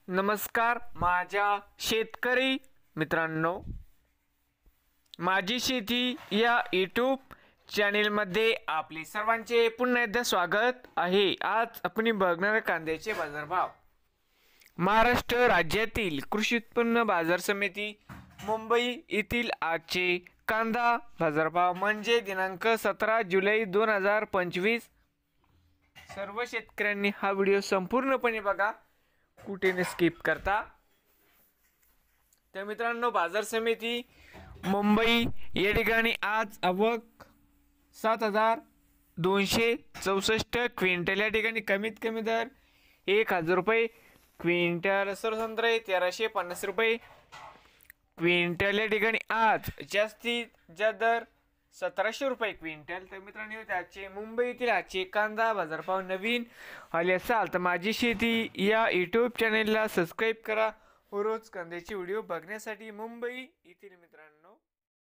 नमस्कार माझ्या शेतकरी मित्रांनो, माझी शेती या यूट्यूब चॅनेलमध्ये आपले सर्वांचे पुन्हा एकदा स्वागत आहे। आज आपण बघणार कांद्याचे बाजारभाव। महाराष्ट्र राज्यातील कृषी उत्पन्न बाजार समिती मुंबई येथील आजचे कांदा बाजारभाव म्हणजे दिनांक 17 जुलै 2025। सर्व शेतकऱ्यांनी हा व्हिडिओ संपूर्णपणे बघा, कुठे न स्किप करता। तर मित्रांनो, बाजार समिती मुंबई या ठिकाणी आज आवक 7264 क्विंटल, या ठिकाणी कमीत कमी दर 1000 रुपये क्विंटल, सर्वसाधारण 1350 रुपये क्विंटल, या ठिकाणी आज जास्तीत जास्त दर 1700 रुपये क्विंटल। तर मित्रांनो, त्याचे मुंबई येथील आजचे कांदा बाजारभाव नवीन आले असाल तर माझी शेती या यूट्यूब चॅनेलला सबस्क्राईब करा व रोज कांद्याचे व्हिडिओ बघण्यासाठी। मुंबई येथील मित्रांनो।